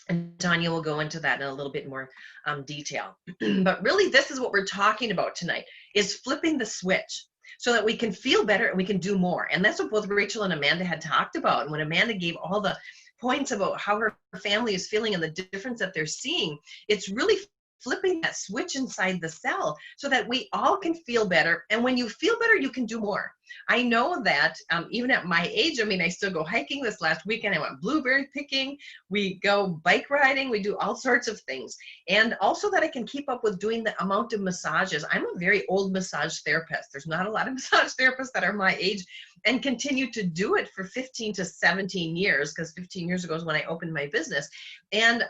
And Tanya will go into that in a little bit more detail. But really, this is what we're talking about tonight, is flipping the switch so that we can feel better and we can do more. And that's what both Rachel and Amanda had talked about. And when Amanda gave all the points about how her family is feeling and the difference that they're seeing, it's really flipping that switch inside the cell so that we all can feel better. And when you feel better, you can do more. I know that even at my age, I mean, I still go hiking. This last weekend, I went blueberry picking. We go bike riding. We do all sorts of things. And also that I can keep up with doing the amount of massages. I'm a very old massage therapist. There's not a lot of massage therapists that are my age and continue to do it for 15 to 17 years, because 15 years ago is when I opened my business. And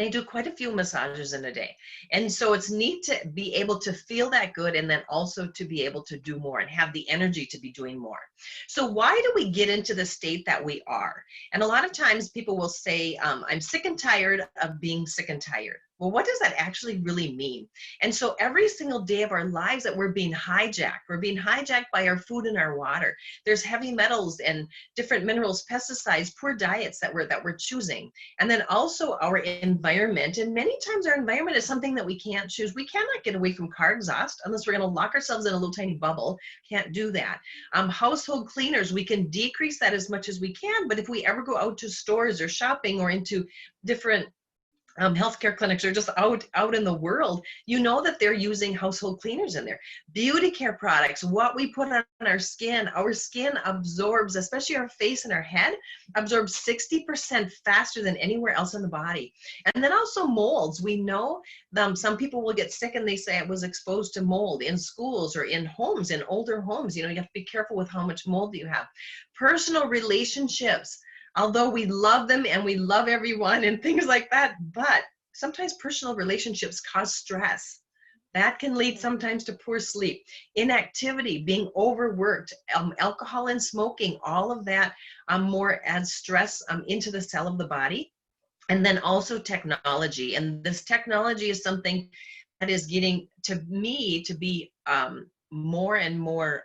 I do quite a few massages in a day. And so it's neat to be able to feel that good and then also to be able to do more and have the energy to be doing more. So why do we get into the state that we are? And a lot of times people will say, I'm sick and tired of being sick and tired. Well, what does that actually really mean? And so every single day of our lives that we're being hijacked by our food and our water. There's heavy metals and different minerals, pesticides, poor diets that we're choosing. And then also our environment. And many times our environment is something that we can't choose. We cannot get away from car exhaust unless we're going to lock ourselves in a little tiny bubble. Can't do that. Household cleaners, we can decrease that as much as we can. But if we ever go out to stores or shopping or into different healthcare clinics or just out in the world, you know that they're using household cleaners in there. Beauty care products, what we put on our skin absorbs, especially our face and our head, absorbs 60% faster than anywhere else in the body. And then also molds. We know some people will get sick and they say it was exposed to mold in schools or in homes, in older homes. You know, you have to be careful with how much mold you have. Personal relationships. Although we love them and we love everyone and things like that, but sometimes personal relationships cause stress. That can lead sometimes to poor sleep, inactivity, being overworked, alcohol and smoking, all of that more adds stress into the cell of the body. And then also technology. And this technology is something that is getting to me to be more and more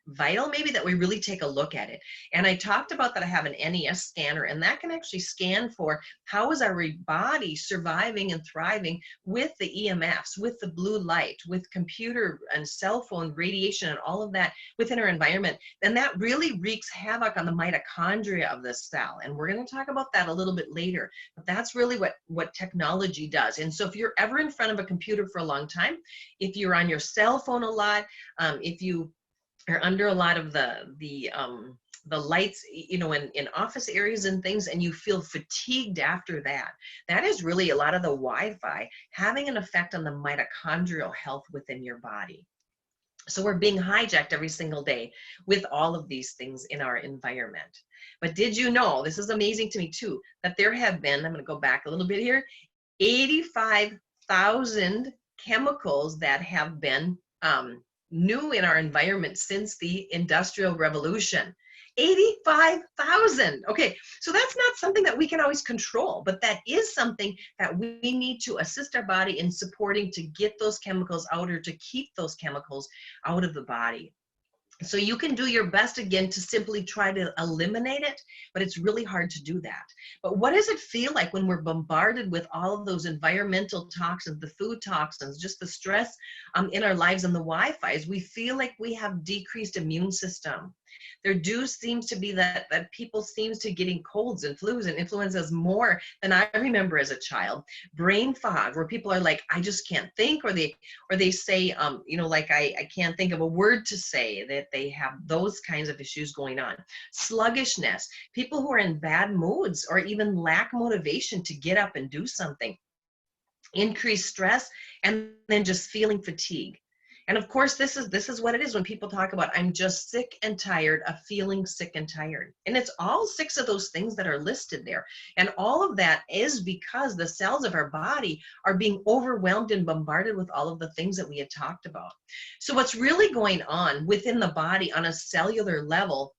vital, maybe, that we really take a look at it. And I talked about that I have an NES scanner, and that can actually scan for how is our body surviving and thriving with the EMFs, with the blue light, with computer and cell phone radiation and all of that within our environment. And that really wreaks havoc on the mitochondria of the cell. And we're going to talk about that a little bit later. But that's really what technology does. And so if you're ever in front of a computer for a long time, if you're on your cell phone a lot, if you are under a lot of the lights, you know, in office areas and things, and you feel fatigued after that, that is really a lot of the Wi-Fi having an effect on the mitochondrial health within your body. So we're being hijacked every single day with all of these things in our environment. But did you know, this is amazing to me too, that there have been, I'm going to go back a little bit here, 85,000 chemicals that have been new in our environment since the Industrial Revolution. 85,000. Okay, so that's not something that we can always control, but that is something that we need to assist our body in supporting to get those chemicals out, or to keep those chemicals out of the body. So you can do your best again to simply try to eliminate it, but it's really hard to do that. But what does it feel like when we're bombarded with all of those environmental toxins, the food toxins, just the stress in our lives and the Wi-Fi's? We feel like we have decreased immune system. There seems to be that people seems to getting colds and flus and influenzas more than I remember as a child. Brain fog, where people are like, I just can't think, or they say, you know, like I can't think of a word to say, that they have those kinds of issues going on. Sluggishness, people who are in bad moods or even lack motivation to get up and do something. Increased stress, and then just feeling fatigue. And of course, this is what it is when people talk about, I'm just sick and tired of feeling sick and tired. And it's all 6 of those things that are listed there. And all of that is because the cells of our body are being overwhelmed and bombarded with all of the things that we had talked about. So what's really going on within the body on a cellular level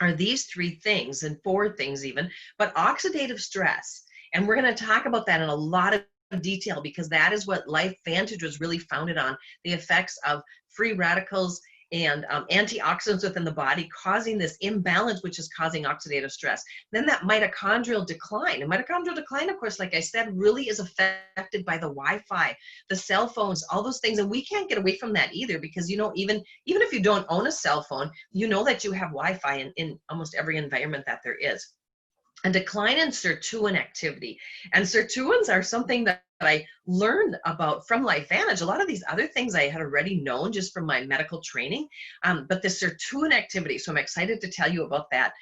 are these 3 things, and 4 things even, but oxidative stress. And we're going to talk about that in a lot of detail, because that is what Life Vantage was really founded on, the effects of free radicals and antioxidants within the body, causing this imbalance, which is causing oxidative stress. Then that mitochondrial decline. And mitochondrial decline, of course, like I said, really is affected by the Wi-Fi, the cell phones, all those things. And we can't get away from that either, because, you know, even if you don't own a cell phone, you know that you have Wi-Fi in almost every environment that there is. A decline in sirtuin activity. And sirtuins are something that I learned about from LifeVantage. A lot of these other things I had already known just from my medical training, but the sirtuin activity. So I'm excited to tell you about that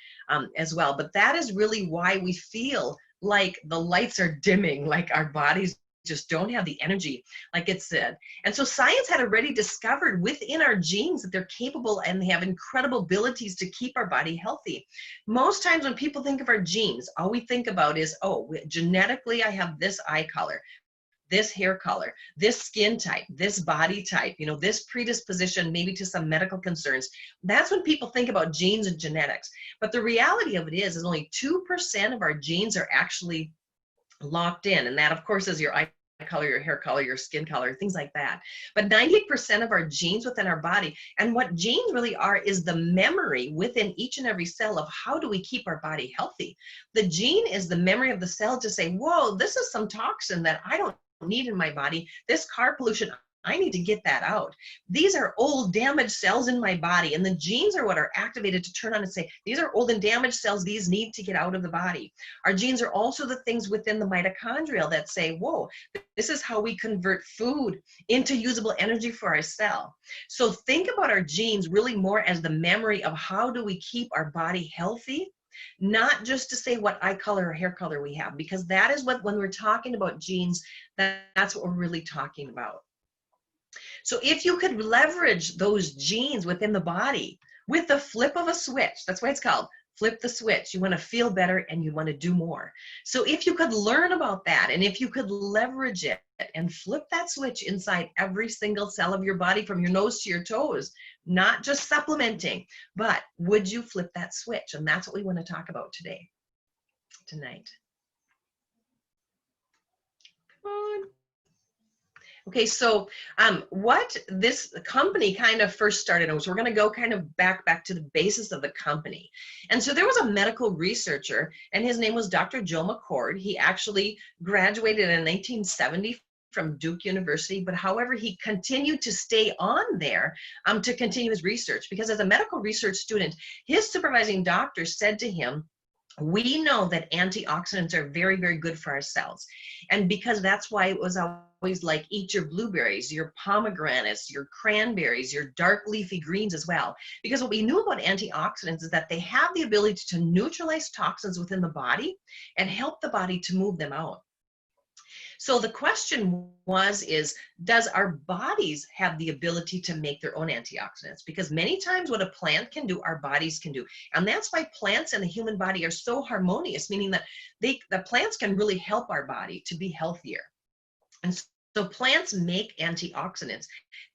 as well. But that is really why we feel like the lights are dimming, like our bodies just don't have the energy, like it said. And so science had already discovered within our genes that they're capable and they have incredible abilities to keep our body healthy. Most times when people think of our genes, all we think about is, oh, genetically I have this eye color, this hair color, this skin type, this body type, you know, this predisposition maybe to some medical concerns. That's when people think about genes and genetics. But the reality of it is only 2% of our genes are actually locked in. And that, of course, is your eye color, your hair color, your skin color, things like that. But 98% of our genes within our body, and what genes really are is the memory within each and every cell of how do we keep our body healthy. The gene is the memory of the cell to say, whoa, this is some toxin that I don't need in my body. This car pollution, I need to get that out. These are old damaged cells in my body, and the genes are what are activated to turn on and say, these are old and damaged cells, these need to get out of the body. Our genes are also the things within the mitochondria that say, whoa, this is how we convert food into usable energy for our cell. So think about our genes really more as the memory of how do we keep our body healthy, not just to say what eye color or hair color we have, because that is what, when we're talking about genes, that's what we're really talking about. So if you could leverage those genes within the body with the flip of a switch, that's why it's called flip the switch. You want to feel better and you want to do more. So if you could learn about that, and if you could leverage it and flip that switch inside every single cell of your body from your nose to your toes, not just supplementing, but would you flip that switch? And that's what we want to talk about tonight. Come on. Okay, so what this company kind of first started on, so we're going to go kind of back to the basis of the company. And so there was a medical researcher, and his name was Dr. Joe McCord. He actually graduated in 1970 from Duke University, but however, he continued to stay on there to continue his research, because as a medical research student, his supervising doctor said to him, we know that antioxidants are very, very good for our cells. And because that's why it was always like, eat your blueberries, your pomegranates, your cranberries, your dark leafy greens as well. Because what we knew about antioxidants is that they have the ability to neutralize toxins within the body and help the body to move them out. So the question is, does our bodies have the ability to make their own antioxidants? Because many times what a plant can do, our bodies can do. And that's why plants and the human body are so harmonious, meaning that the plants can really help our body to be healthier. And so plants make antioxidants.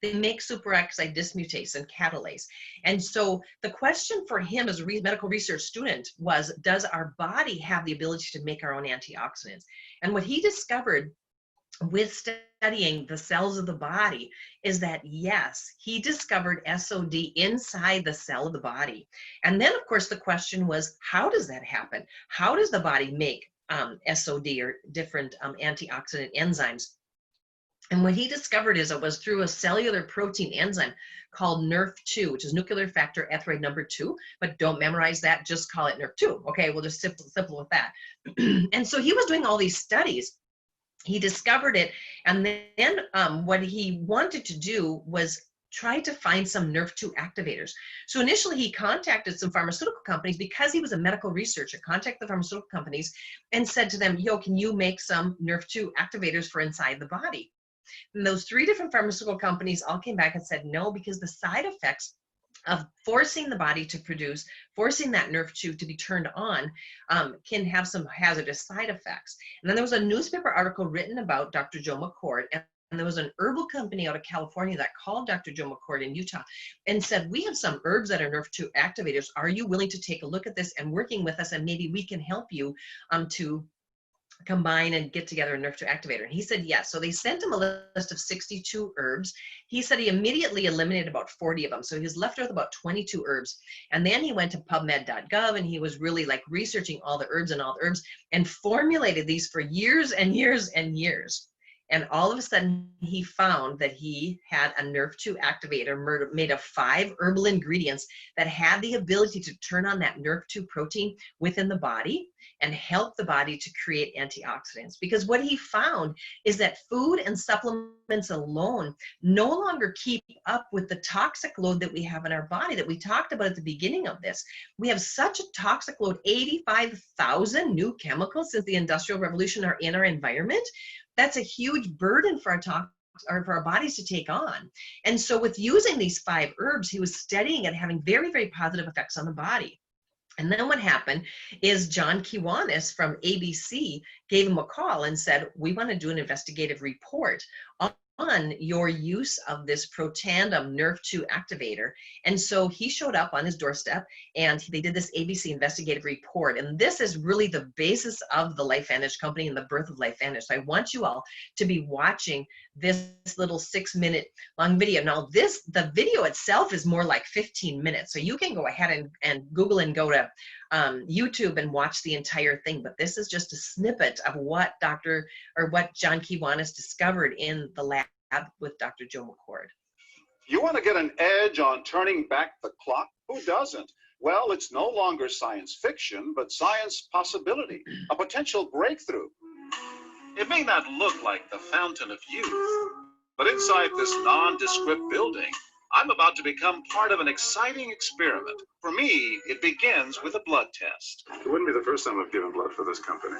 They make superoxide dismutase and catalase. And so the question for him as a medical research student was, does our body have the ability to make our own antioxidants? And what he discovered with studying the cells of the body is that, yes, he discovered SOD inside the cell of the body. And then, of course, the question was, how does that happen? How does the body make SOD or different antioxidant enzymes? And what he discovered is it was through a cellular protein enzyme called NRF2, which is nuclear factor erythroid number 2, but don't memorize that, just call it NRF2. Okay, we'll just simple with that. And so he was doing all these studies. He discovered it, and then what he wanted to do was try to find some NRF2 activators. So initially he contacted some pharmaceutical companies, because he was a medical researcher, contacted the pharmaceutical companies and said to them, yo, can you make some NRF2 activators for inside the body? And those 3 different pharmaceutical companies all came back and said no, because the side effects of forcing the body to produce, forcing that NRF2 to be turned on, can have some hazardous side effects. And then there was a newspaper article written about Dr. Joe McCord, and there was an herbal company out of California that called Dr. Joe McCord in Utah and said, we have some herbs that are NRF2 activators. Are you willing to take a look at this and working with us, and maybe we can help you to combine and get together a NRF2 activator? And he said yes. So they sent him a list of 62 herbs. He said he immediately eliminated about 40 of them. So he was left with about 22 herbs. And then he went to PubMed.gov and he was really like researching all the herbs and formulated these for years and years and years. And all of a sudden, he found that he had a NRF2 activator made of 5 herbal ingredients that had the ability to turn on that NRF2 protein within the body and help the body to create antioxidants. Because what he found is that food and supplements alone no longer keep up with the toxic load that we have in our body that we talked about at the beginning of this. We have such a toxic load. 85,000 new chemicals since the Industrial Revolution are in our environment. That's a huge burden for our bodies to take on. And so with using these 5 herbs, he was studying and having very, very positive effects on the body. And then what happened is John Kiwanis from ABC gave him a call and said, we want to do an investigative report on your use of this Protandim NRF2 activator. And so he showed up on his doorstep and they did this ABC investigative report. And this is really the basis of the LifeVantage company and the birth of LifeVantage. So I want you all to be watching this little 6-minute long video. Now the video itself is more like 15 minutes. So you can go ahead and Google and go to YouTube and watch the entire thing. But this is just a snippet of what John Kiwanis discovered in the lab with Dr. Joe McCord. You want to get an edge on turning back the clock? Who doesn't? Well, it's no longer science fiction, but science possibility, a potential breakthrough. It may not look like the fountain of youth, but inside this nondescript building, I'm about to become part of an exciting experiment. For me, it begins with a blood test. It wouldn't be the first time I've given blood for this company.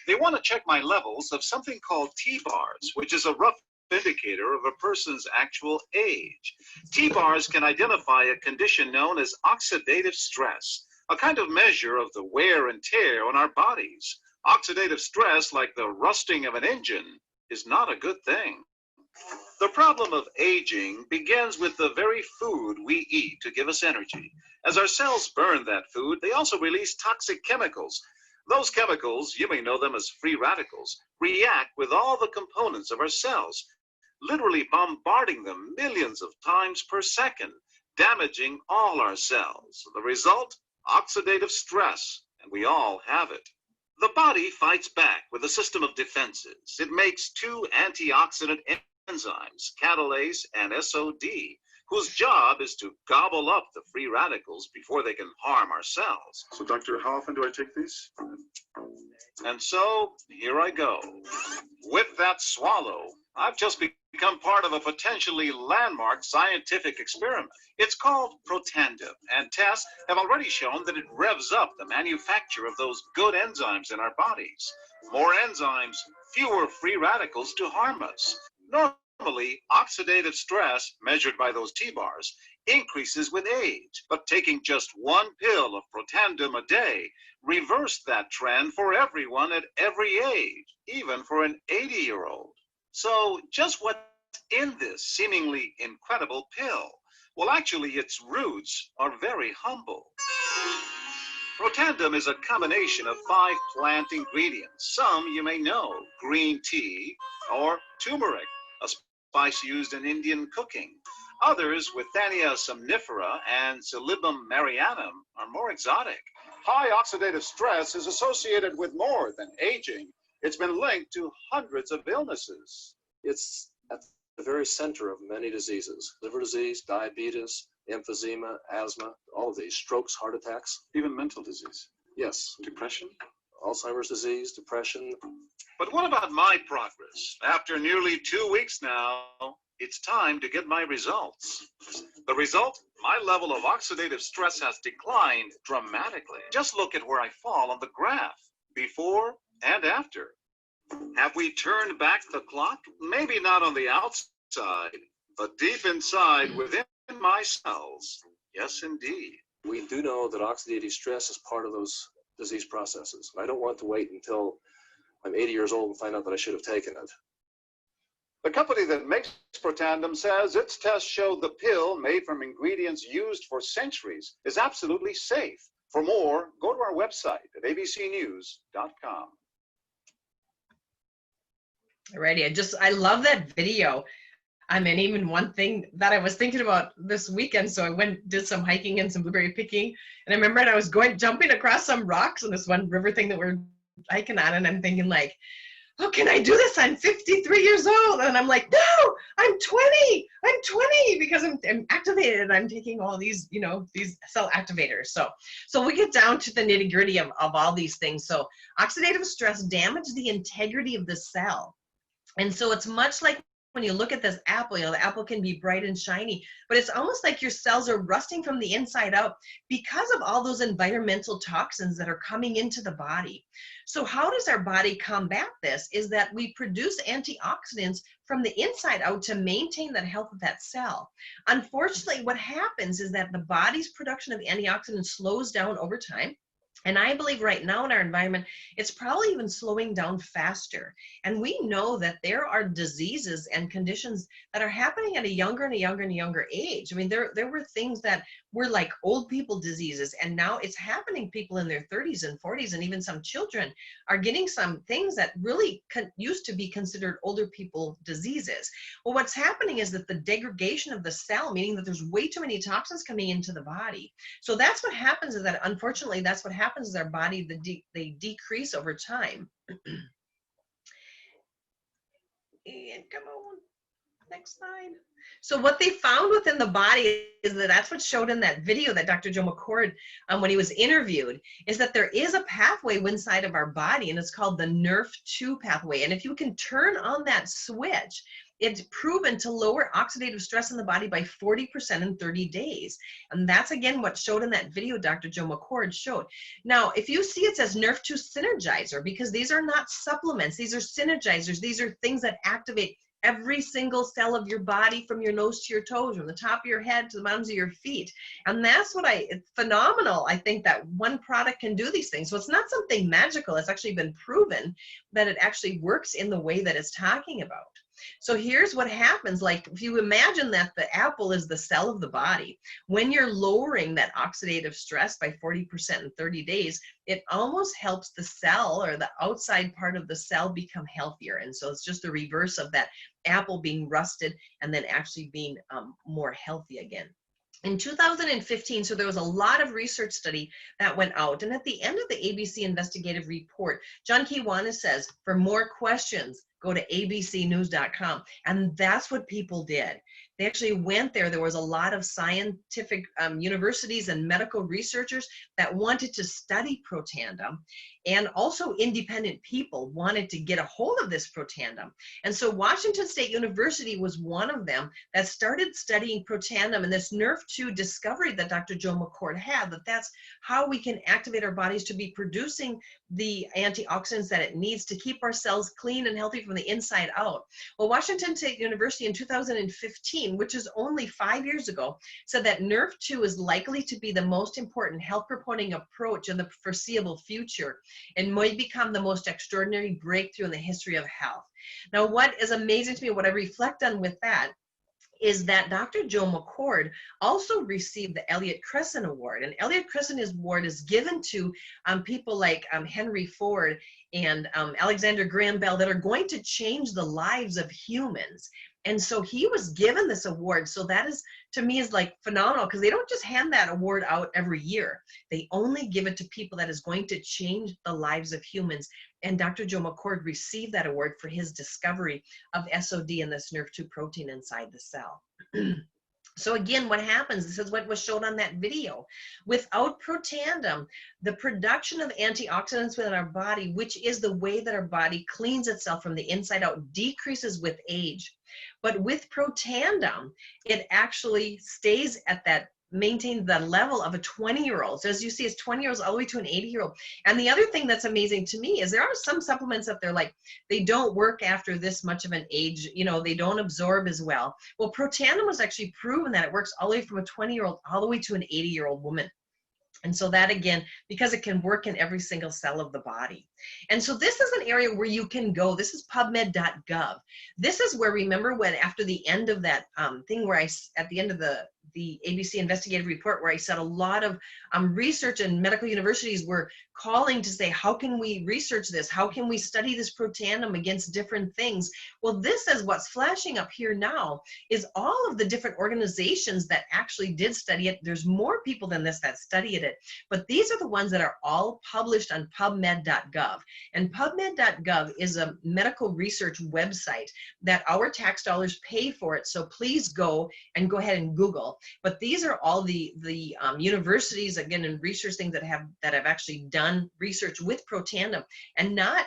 They want to check my levels of something called T-bars, which is a rough indicator of a person's actual age. T-bars can identify a condition known as oxidative stress, a kind of measure of the wear and tear on our bodies. Oxidative stress, like the rusting of an engine, is not a good thing. The problem of aging begins with the very food we eat to give us energy. As our cells burn that food, they also release toxic chemicals. Those chemicals, you may know them as free radicals, react with all the components of our cells, literally bombarding them millions of times per second, damaging all our cells. The result? Oxidative stress, and we all have it. The body fights back with a system of defenses. It makes 2 antioxidant enzymes, catalase and SOD, whose job is to gobble up the free radicals before they can harm our cells. So, doctor, how often do I take these? And so, here I go. With that swallow, I've just become part of a potentially landmark scientific experiment. It's called Protandim, and tests have already shown that it revs up the manufacture of those good enzymes in our bodies. More enzymes, fewer free radicals to harm us. Normally, oxidative stress, measured by those T-bars, increases with age, but taking just 1 pill of Protandim a day reversed that trend for everyone at every age, even for an 80-year-old. So just what's in this seemingly incredible pill? Well, actually, its roots are very humble. Protandim is a combination of 5 plant ingredients. Some you may know: green tea or turmeric, a spice used in Indian cooking. Others, Withania somnifera and Silybum marianum, are more exotic. High oxidative stress is associated with more than aging. It's been linked to hundreds of illnesses. It's at the very center of many diseases: liver disease, diabetes, emphysema, asthma, all of these, strokes, heart attacks. Even mental disease. Yes, Depression? Alzheimer's disease, depression. But what about my progress? After nearly 2 weeks now, it's time to get my results. The result? My level of oxidative stress has declined dramatically. Just look at where I fall on the graph, before and after. Have we turned back the clock? Maybe not on the outside, but deep inside within my cells. Yes, indeed. We do know that oxidative stress is part of those disease processes. I don't want to wait until I'm 80 years old and find out that I should have taken it. The company that makes Protandim says its tests show the pill, made from ingredients used for centuries, is absolutely safe. For more, go to our website at abcnews.com. Alrighty, I love that video. I mean, even one thing that I was thinking about this weekend, so I did some hiking and some blueberry picking, and I remembered I was jumping across some rocks on this one river thing that we're hiking on, and I'm thinking like, oh, can I do this? I'm 53 years old. And I'm like, no, I'm 20. I'm 20 because I'm activated. I'm taking all these, these cell activators. So we get down to the nitty gritty of all these things. So oxidative stress damages the integrity of the cell. And so it's much like when you look at this apple, the apple can be bright and shiny, but it's almost like your cells are rusting from the inside out because of all those environmental toxins that are coming into the body. So how does our body combat this? Is that we produce antioxidants from the inside out to maintain the health of that cell. Unfortunately, what happens is that the body's production of antioxidants slows down over time. And I believe right now in our environment, it's probably even slowing down faster. And we know that there are diseases and conditions that are happening at a younger and a younger and a younger age. I mean, there were things that were like old people diseases, and now it's happening. People in their 30s and 40s, and even some children are getting some things that really used to be considered older people diseases. Well, what's happening is that the degradation of the cell, meaning that there's way too many toxins coming into the body. So that's what happens, is that unfortunately, that's what happens is our body, they decrease over time. And come on, next slide. So what they found within the body is that that's what showed in that video that Dr. Joe McCord, when he was interviewed, is that there is a pathway inside of our body, and it's called the NRF2 pathway. And if you can turn on that switch, it's proven to lower oxidative stress in the body by 40% in 30 days. And that's, again, what showed in that video Dr. Joe McCord showed. Now, if you see, it says NRF2 Synergizer, because these are not supplements. These are synergizers. These are things that activate every single cell of your body, from your nose to your toes, from the top of your head to the bottoms of your feet. And that's what it's phenomenal. I think that one product can do these things. So it's not something magical. It's actually been proven that it actually works in the way that it's talking about. So here's what happens. Like, if you imagine that the apple is the cell of the body, when you're lowering that oxidative stress by 40% in 30 days, it almost helps the cell, or the outside part of the cell, become healthier. And so it's just the reverse of that apple being rusted and then actually being more healthy again. In 2015, so there was a lot of research study that went out, and at the end of the ABC investigative report, John Kiwanis says, for more questions, go to abcnews.com. And that's what people did. They actually went there. There was a lot of scientific universities and medical researchers that wanted to study Protandim, and also independent people wanted to get a hold of this Protandim. And so Washington State University was one of them that started studying Protandim, and this NRF2 discovery that Dr. Joe McCord had, that's how we can activate our bodies to be producing the antioxidants that it needs to keep our cells clean and healthy from the inside out. Well, Washington State University in 2015, which is only 5 years ago, said that NRF2 is likely to be the most important health promoting approach in the foreseeable future, and might become the most extraordinary breakthrough in the history of health. Now, what is amazing to me, what I reflect on with that, is that Dr. Joe McCord also received the Elliott Crescent Award. And Elliott Crescent Award is given to people like Henry Ford and Alexander Graham Bell, that are going to change the lives of humans. And so he was given this award. So that is, to me, is like phenomenal, because they don't just hand that award out every year. They only give it to people that is going to change the lives of humans. And Dr. Joe McCord received that award for his discovery of SOD and this NRF2 protein inside the cell. So again, what happens, this is what was shown on that video. Without Protandim, the production of antioxidants within our body, which is the way that our body cleans itself from the inside out, decreases with age. But with Protandim, it actually stays at that, maintain the level of a 20-year-old. So as you see, it's 20-year-olds all the way to an 80-year-old. And the other thing that's amazing to me is there are some supplements that they're like, they don't work after this much of an age, they don't absorb as well. Well, Protandim was actually proven that it works all the way from a 20-year-old all the way to an 80-year-old woman. And so that, again, because it can work in every single cell of the body. And so this is an area where you can go. This is pubmed.gov. This is where, remember when after the end of that thing where at the end of the ABC investigative report, where I said a lot of research and medical universities were calling to say, how can we research this? How can we study this protandim against different things? Well, this is what's flashing up here now is all of the different organizations that actually did study it. There's more people than this that studied it, but these are the ones that are all published on PubMed.gov. And PubMed.gov is a medical research website that our tax dollars pay for it. So please go ahead and Google. But these are all the universities, again, and research things that have actually done research with protandim and not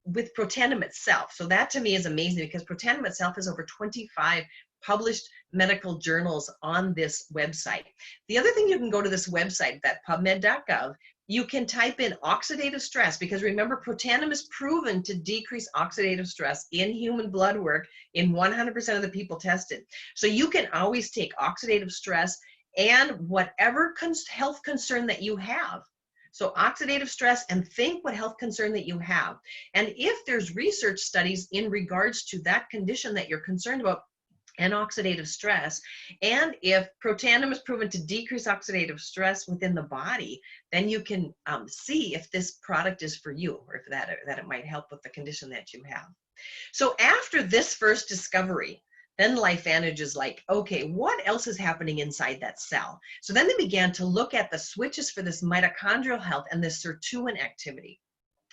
with protandim itself. So that to me is amazing because protandim itself has over 25 published medical journals on this website. The other thing, you can go to this website, that PubMed.gov, you can type in oxidative stress, because remember, protandim is proven to decrease oxidative stress in human blood work in 100% of the people tested. So you can always take oxidative stress and whatever health concern that you have. So oxidative stress, and think what health concern that you have. And if there's research studies in regards to that condition that you're concerned about, and oxidative stress, and if protandim is proven to decrease oxidative stress within the body, then you can see if this product is for you, or if that it might help with the condition that you have. So after this first discovery, then LifeVantage is like, okay, what else is happening inside that cell? So then they began to look at the switches for this mitochondrial health and this sirtuin activity.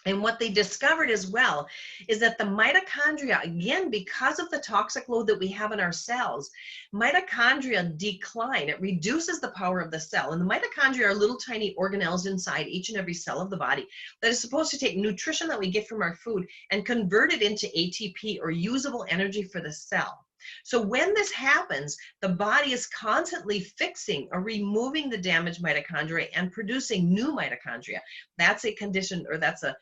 And what they discovered as well is that the mitochondria, again, because of the toxic load that we have in our cells, mitochondria decline. It reduces the power of the cell. And the mitochondria are little tiny organelles inside each and every cell of the body that is supposed to take nutrition that we get from our food and convert it into ATP, or usable energy for the cell. So when this happens, the body is constantly fixing or removing the damaged mitochondria and producing new mitochondria. That's a condition, or that's a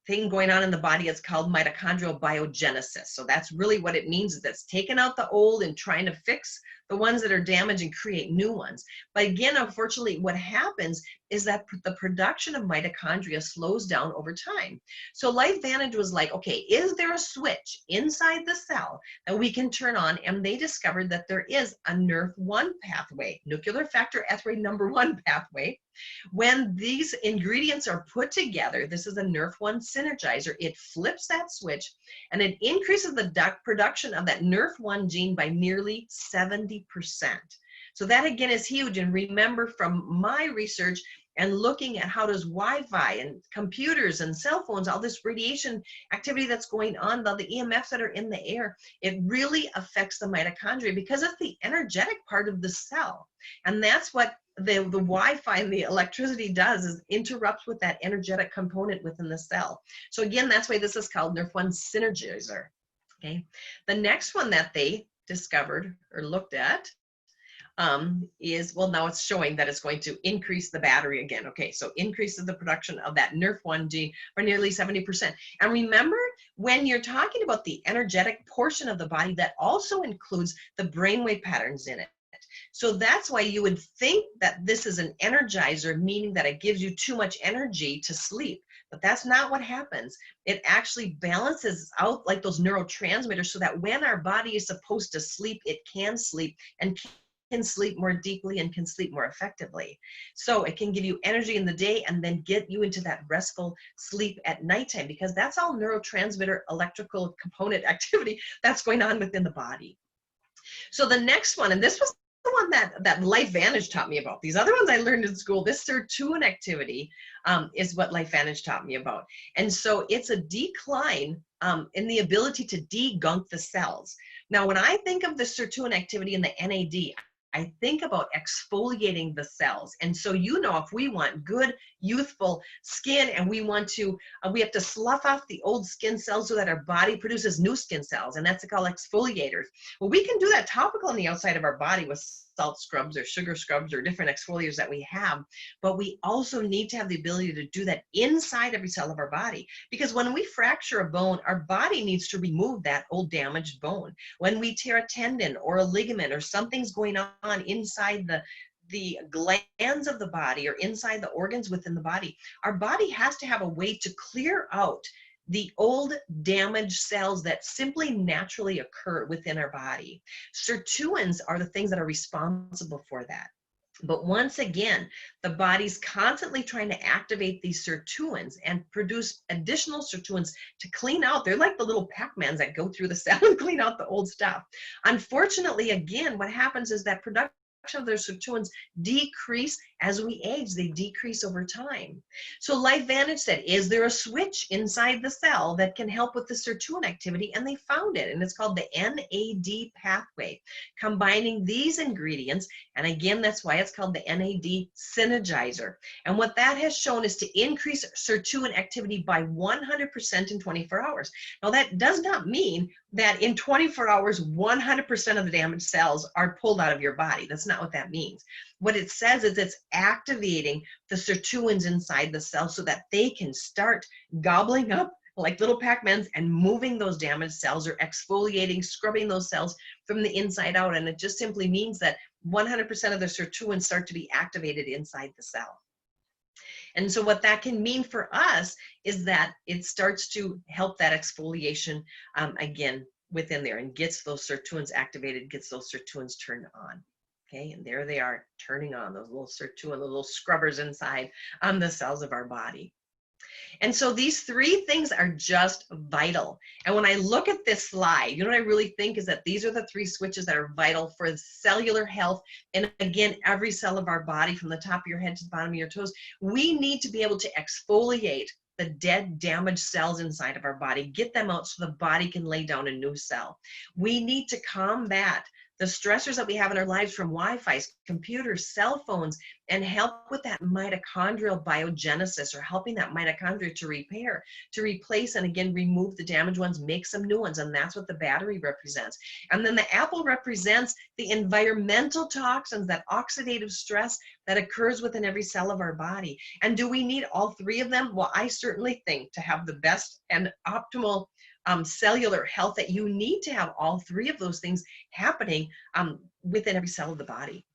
thing going on in the body. It's called mitochondrial biogenesis. So that's really what it means, is that's taking out the old and trying to fix the ones that are damaged and create new ones. But again, unfortunately, what happens is that the production of mitochondria slows down over time. So LifeVantage was like, okay, is there a switch inside the cell that we can turn on? And they discovered that there is a NRF1 pathway, nuclear factor ethylene number 1 pathway. When these ingredients are put together, this is a NRF1 synergizer, it flips that switch and it increases the production of that NRF1 gene by nearly 70%. So that again is huge. And remember, from my research and looking at how does Wi-Fi and computers and cell phones, all this radiation activity that's going on, the EMFs that are in the air, it really affects the mitochondria because it's the energetic part of the cell. And that's what the Wi-Fi and the electricity does, is interrupts with that energetic component within the cell. So again, that's why this is called NRF1 synergizer. Okay. The next one that they discovered or looked at is, well, now it's showing that it's going to increase the battery again. Okay, so increases the production of that NRF1 gene by nearly 70%. And remember, when you're talking about the energetic portion of the body, that also includes the brainwave patterns in it. So that's why you would think that this is an energizer, meaning that it gives you too much energy to sleep. But that's not what happens. It actually balances out like those neurotransmitters so that when our body is supposed to sleep, it can sleep and can sleep more deeply and can sleep more effectively. So it can give you energy in the day and then get you into that restful sleep at nighttime, because that's all neurotransmitter electrical component activity that's going on within the body. So the next one, and this was the one that LifeVantage taught me about. These other ones I learned in school. This sirtuin activity is what LifeVantage taught me about. And so it's a decline in the ability to degunk the cells. Now, when I think of the sirtuin activity in the NAD, I think about exfoliating the cells. And so, you know, if we want good, youthful skin and we want to, we have to slough off the old skin cells so that our body produces new skin cells. And that's called exfoliators. Well, we can do that topical on the outside of our body with salt scrubs or sugar scrubs or different exfoliators that we have. But we also need to have the ability to do that inside every cell of our body. Because when we fracture a bone, our body needs to remove that old damaged bone. When we tear a tendon or a ligament or something's going on inside the glands of the body or inside the organs within the body, our body has to have a way to clear out the old damaged cells that simply naturally occur within our body. Sirtuins are the things that are responsible for that. But once again, the body's constantly trying to activate these sirtuins and produce additional sirtuins to clean out. They're like the little Pac-Mans that go through the cell and clean out the old stuff. Unfortunately, again, what happens is that production of their sirtuins decrease as we age. They decrease over time. So LifeVantage said, is there a switch inside the cell that can help with the sirtuin activity? And they found it, and it's called the NAD pathway, combining these ingredients. And again, that's why it's called the NAD synergizer. And what that has shown is to increase sirtuin activity by 100% in 24 hours. Now, that does not mean that in 24 hours, 100% of the damaged cells are pulled out of your body. That's not what that means. What it says is it's activating the sirtuins inside the cell so that they can start gobbling up like little Pac-Mans and moving those damaged cells, or exfoliating, scrubbing those cells from the inside out. And it just simply means that 100% of the sirtuins start to be activated inside the cell. And so what that can mean for us is that it starts to help that exfoliation again within there, and gets those sirtuins activated, gets those sirtuins turned on. Okay, and there they are turning on those little sirtuin, the little scrubbers inside the cells of our body. And so these three things are just vital. And when I look at this slide, you know what I really think is that these are the three switches that are vital for cellular health. And again, every cell of our body, from the top of your head to the bottom of your toes, we need to be able to exfoliate the dead, damaged cells inside of our body, get them out so the body can lay down a new cell. We need to combat the stressors that we have in our lives from Wi-Fi, computers, cell phones, and help with that mitochondrial biogenesis, or helping that mitochondria to repair, to replace, and again, remove the damaged ones, make some new ones. And that's what the battery represents. And then the apple represents the environmental toxins, that oxidative stress that occurs within every cell of our body. And do we need all three of them? Well, I certainly think to have the best and optimal cellular health, that you need to have all three of those things happening within every cell of the body.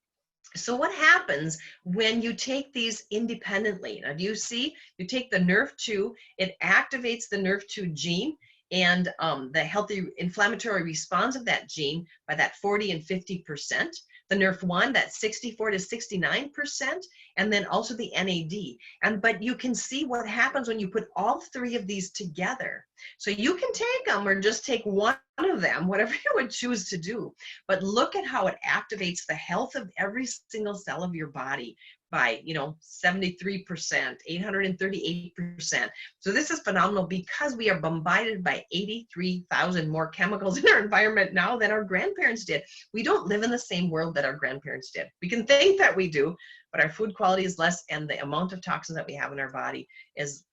So what happens when you take these independently? Now, do you see, you take the NRF2, it activates the NRF2 gene and the healthy inflammatory response of that gene by that 40 and 50%. The NRF1, that 64 to 69%, and then also the NAD. But you can see what happens when you put all three of these together. So you can take them or just take one of them, whatever you would choose to do. But look at how it activates the health of every single cell of your body by 73%, 838%. So this is phenomenal, because we are bombarded by 83,000 more chemicals in our environment now than our grandparents did. We don't live in the same world that our grandparents did. We can think that we do, but our food quality is less, and the amount of toxins that we have in our body is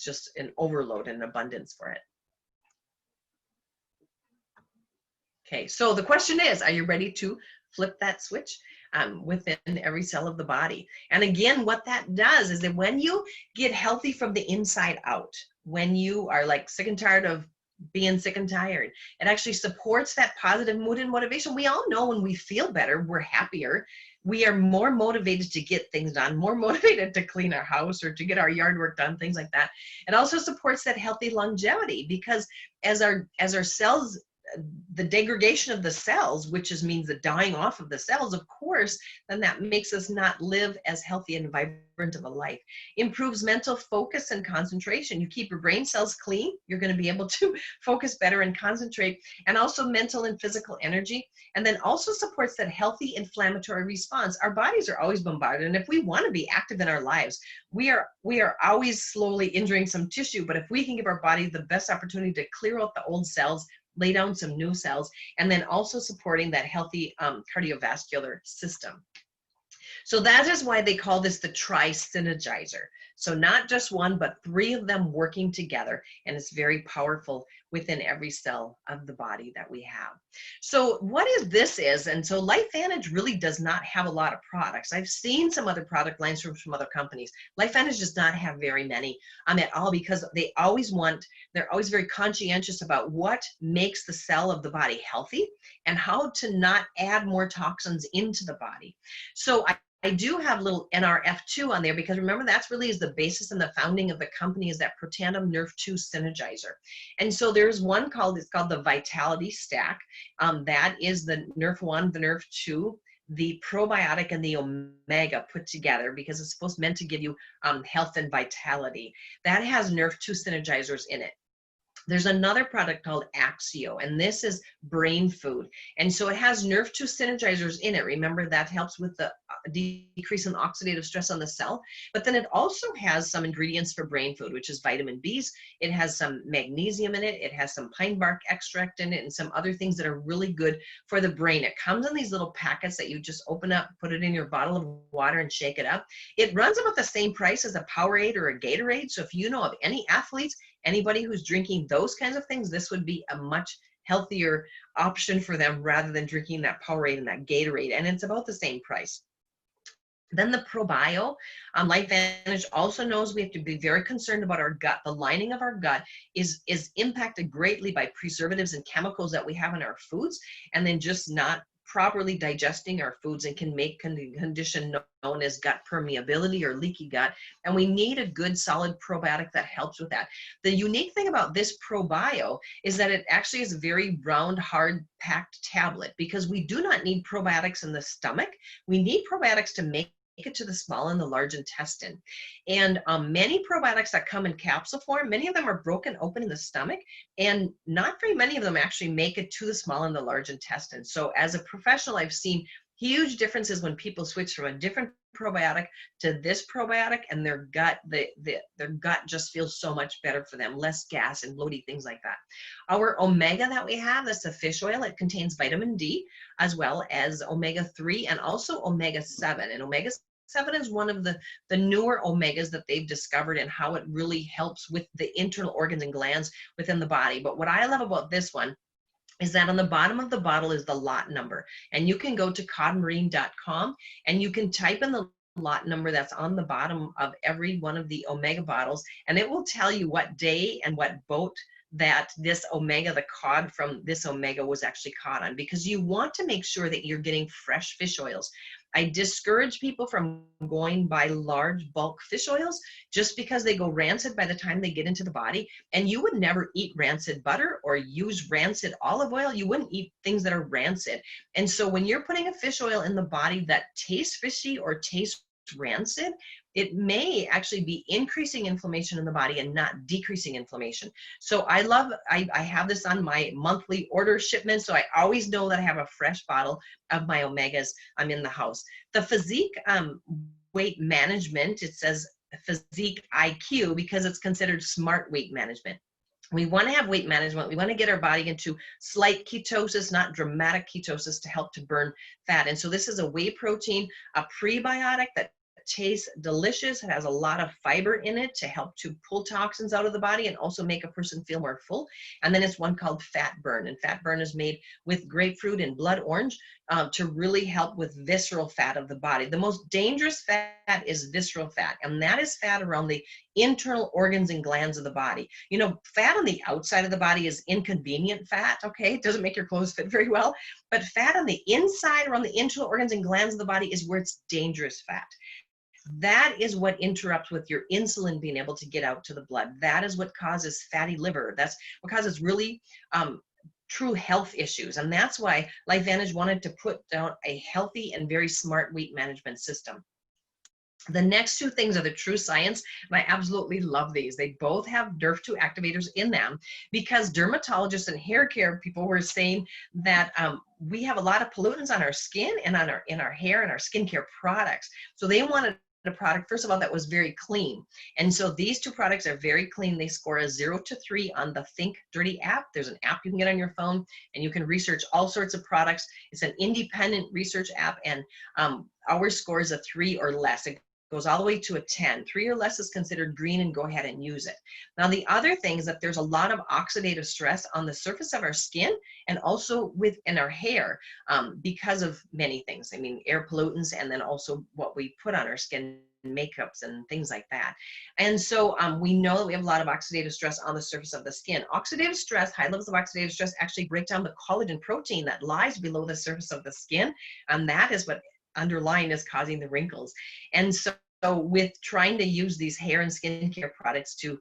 just an overload and abundance for it. Okay, so the question is, are you ready to flip that switch within every cell of the body? And again, what that does is that when you get healthy from the inside out, when you are like sick and tired of being sick and tired, it actually supports that positive mood and motivation. We all know when we feel better, we're happier. We are more motivated to get things done, more motivated to clean our house or to get our yard work done, things like that. It also supports that healthy longevity, because as our cells, the degradation of the cells, which means the dying off of the cells, of course, then that makes us not live as healthy and vibrant of a life. Improves mental focus and concentration. You keep your brain cells clean, you're going to be able to focus better and concentrate, and also mental and physical energy. And then also supports that healthy inflammatory response. Our bodies are always bombarded, and if we want to be active in our lives, we are always slowly injuring some tissue. But if we can give our body the best opportunity to clear out the old cells, lay down some new cells, and then also supporting that healthy cardiovascular system. So that is why they call this the tri-synergizer. So not just one, but three of them working together, and it's very powerful within every cell of the body that we have. So what this is, and so LifeVantage really does not have a lot of products. I've seen some other product lines from other companies. LifeVantage does not have very many at all, because they're always very conscientious about what makes the cell of the body healthy and how to not add more toxins into the body. So I do have little NRF2 on there, because remember, that's really is the basis and the founding of the company, is that Protandim NRF2 Synergizer. And so there's one it's called the Vitality Stack. That is the NRF1, the NRF2, the probiotic and the omega put together, because it's meant to give you health and vitality. That has nerve 2 synergizers in it. There's another product called Axio, and this is brain food. And so it has nerve 2 synergizers in it. Remember, that helps with the decrease in oxidative stress on the cell. But then it also has some ingredients for brain food, which is vitamin Bs. It has some magnesium in it. It has some pine bark extract in it and some other things that are really good for the brain. It comes in these little packets that you just open up, put it in your bottle of water and shake it up. It runs about the same price as a Powerade or a Gatorade. So if you know of any athletes, anybody who's drinking those kinds of things, this would be a much healthier option for them rather than drinking that Powerade and that Gatorade. And it's about the same price. Then the ProBio, LifeVantage also knows we have to be very concerned about our gut. The lining of our gut is impacted greatly by preservatives and chemicals that we have in our foods, and then just not properly digesting our foods, and can make condition known as gut permeability or leaky gut. And we need a good solid probiotic that helps with that. The unique thing about this ProBio is that it actually is a very round, hard packed tablet, because we do not need probiotics in the stomach. We need probiotics to make it to the small and the large intestine. And many probiotics that come in capsule form, many of them are broken open in the stomach, and not very many of them actually make it to the small and the large intestine. So as a professional, I've seen huge differences when people switch from a different probiotic to this probiotic, and their gut, their gut just feels so much better for them, less gas and bloating, things like that. Our omega that we have, that's a fish oil. It contains vitamin D as well as omega-3 and also omega-7. And omega-7 is one of the newer omegas that they've discovered, and how it really helps with the internal organs and glands within the body. But what I love about this one is that on the bottom of the bottle is the lot number. And you can go to codmarine.com and you can type in the lot number that's on the bottom of every one of the omega bottles, and it will tell you what day and what boat that this omega, the cod from this omega, was actually caught on, because you want to make sure that you're getting fresh fish oils. I discourage people from going by large bulk fish oils just because they go rancid by the time they get into the body. And you would never eat rancid butter or use rancid olive oil. You wouldn't eat things that are rancid. And so when you're putting a fish oil in the body that tastes fishy or tastes rancid, it may actually be increasing inflammation in the body and not decreasing inflammation. So I have this on my monthly order shipment, so I always know that I have a fresh bottle of my omegas in the house. The physique weight management, it says physique IQ because it's considered smart weight management. We want to have weight management. We want to get our body into slight ketosis, not dramatic ketosis, to help to burn fat. And so this is a whey protein, a prebiotic that tastes delicious. It has a lot of fiber in it to help to pull toxins out of the body and also make a person feel more full. And then it's one called Fat Burn, and Fat Burn is made with grapefruit and blood orange to really help with visceral fat of the body. The most dangerous fat is visceral fat, and that is fat around the internal organs and glands of the body. You know, fat on the outside of the body is inconvenient fat, okay? It doesn't make your clothes fit very well, but fat on the inside around the internal organs and glands of the body is where it's dangerous fat. That is what interrupts with your insulin being able to get out to the blood. That is what causes fatty liver. That's what causes really true health issues. And that's why LifeVantage wanted to put down a healthy and very smart weight management system. The next two things are the true science, and I absolutely love these. They both have DERF2 activators in them, because dermatologists and hair care people were saying that we have a lot of pollutants on our skin and on in our hair and our skincare products. So they wanted a product, first of all, that was very clean. And so these two products are very clean. They score a 0 to 3 on the Think Dirty app. There's an app you can get on your phone, and you can research all sorts of products. It's an independent research app, and our score is a 3 or less. It goes all the way to a 10. 3 or less is considered green, and go ahead and use it. Now, the other thing is that there's a lot of oxidative stress on the surface of our skin and also within our hair because of many things. I mean, air pollutants, and then also what we put on our skin, makeups and things like that. And so we know that we have a lot of oxidative stress on the surface of the skin. Oxidative stress, high levels of oxidative stress actually break down the collagen protein that lies below the surface of the skin, and that is what underlying is causing the wrinkles. And so with trying to use these hair and skincare products to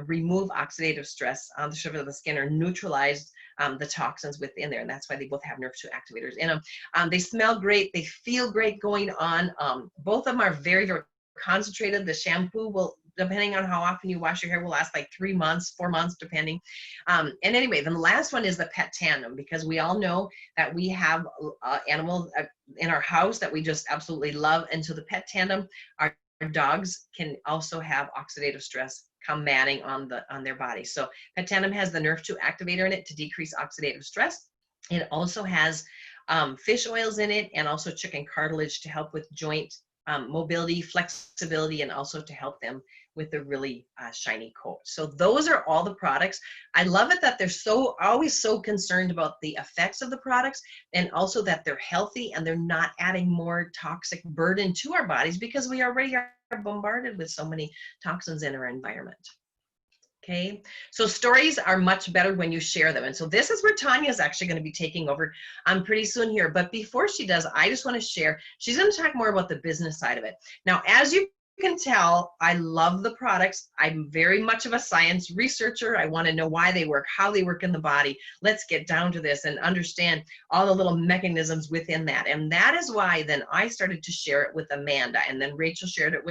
remove oxidative stress on the surface of the skin or neutralize the toxins within there. And that's why they both have nerve 2 activators in them. They smell great. They feel great going on. Both of them are very, very concentrated. The shampoo will, depending on how often you wash your hair, will last like 3 months, 4 months, depending. And anyway, then the last one is the pet tandem, because we all know that we have animals in our house that we just absolutely love. And so the pet tandem, our dogs can also have oxidative stress come matting on their body. So pet tandem has the nerve 2 activator in it to decrease oxidative stress. It also has fish oils in it, and also chicken cartilage to help with joint mobility, flexibility, and also to help them with the really shiny coat. So those are all the products. I love it that they're always so concerned about the effects of the products, and also that they're healthy and they're not adding more toxic burden to our bodies, because we already are bombarded with so many toxins in our environment. Okay, so stories are much better when you share them. And so this is where Tanya is actually going to be taking over pretty soon here. But before she does, I just want to share, she's going to talk more about the business side of it. Now, as you can tell, I love the products. I'm very much of a science researcher. I want to know why they work, how they work in the body. Let's get down to this and understand all the little mechanisms within that. And that is why then I started to share it with Amanda, and then Rachel shared it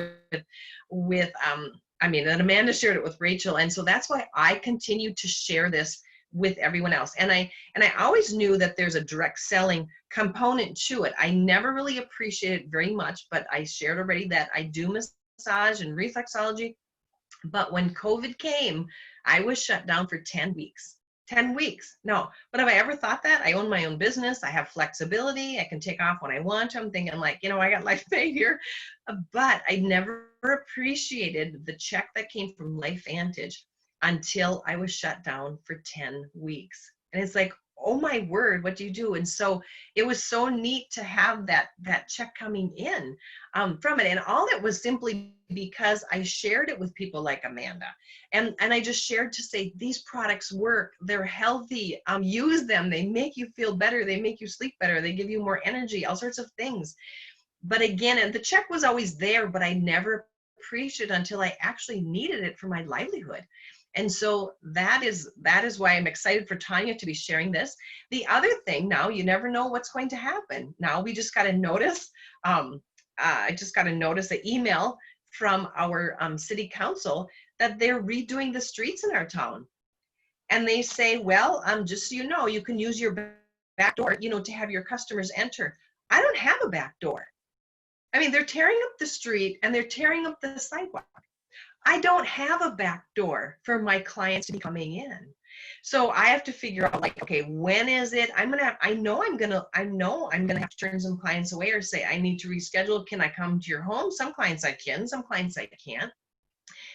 and Amanda shared it with Rachel. And so that's why I continue to share this with everyone else. And I always knew that there's a direct selling component to it. I never really appreciated it very much, but I shared already that I do massage and reflexology. But when COVID came, I was shut down for 10 weeks. 10 weeks. No, but have I ever thought that? I own my own business. I have flexibility. I can take off when I want to. I'm thinking like, I got life paid here. But I never appreciated the check that came from LifeVantage until I was shut down for 10 weeks. And it's like, oh my word, what do you do? And so it was so neat to have that check coming in from it. And all it was simply because I shared it with people like Amanda. And I just shared to say, these products work, they're healthy, use them, they make you feel better, they make you sleep better, they give you more energy, all sorts of things. But again, and the check was always there, but I never appreciated it until I actually needed it for my livelihood. And so that is why I'm excited for Tanya to be sharing this. The other thing, now you never know what's going to happen. Now we just got to notice, I just got to notice an email from our city council that they're redoing the streets in our town. And they say, well, just so you know, you can use your back door, to have your customers enter. I don't have a back door. I mean, they're tearing up the street and they're tearing up the sidewalk. I don't have a back door for my clients to be coming in. So I have to figure out, like, okay, when is it? I know I'm gonna have to turn some clients away or say, I need to reschedule. Can I come to your home? Some clients I can, some clients I can't.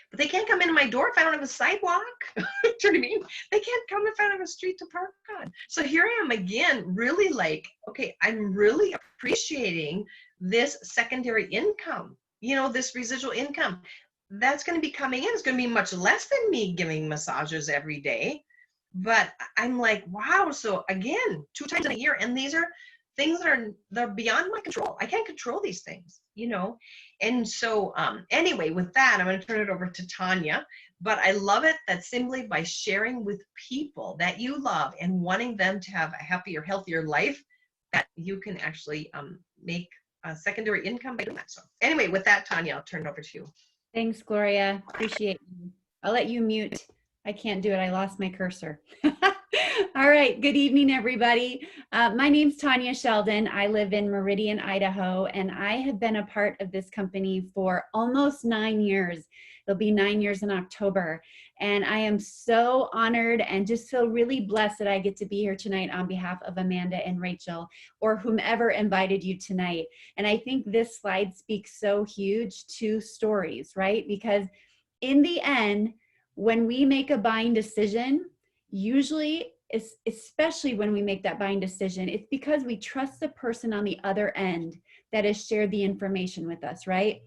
But they can't come into my door if I don't have a sidewalk. Do you know what I mean? They can't come if I don't have a street to park on. So here I am again, really like, okay, I'm really appreciating this secondary income, this residual income. That's going to be coming in. It's going to be much less than me giving massages every day. But I'm like, wow. So again, 2 times in a year. And these are things that they're beyond my control. I can't control these things, And so anyway, with that, I'm going to turn it over to Tanya. But I love it that simply by sharing with people that you love and wanting them to have a happier, healthier life, that you can actually make a secondary income by doing that. So anyway, with that, Tanya, I'll turn it over to you. Thanks, Gloria. Appreciate you. I'll let you mute. I can't do it. I lost my cursor. All right. Good evening, everybody. My name's Tanya Sheldon. I live in Meridian, Idaho, and I have been a part of this company for almost 9 years. It'll be 9 years in October. And I am so honored and just feel really blessed that I get to be here tonight on behalf of Amanda and Rachel, or whomever invited you tonight. And I think this slide speaks so huge to stories, right? Because in the end, when we make a buying decision, usually, especially when we make that buying decision, it's because we trust the person on the other end that has shared the information with us, right?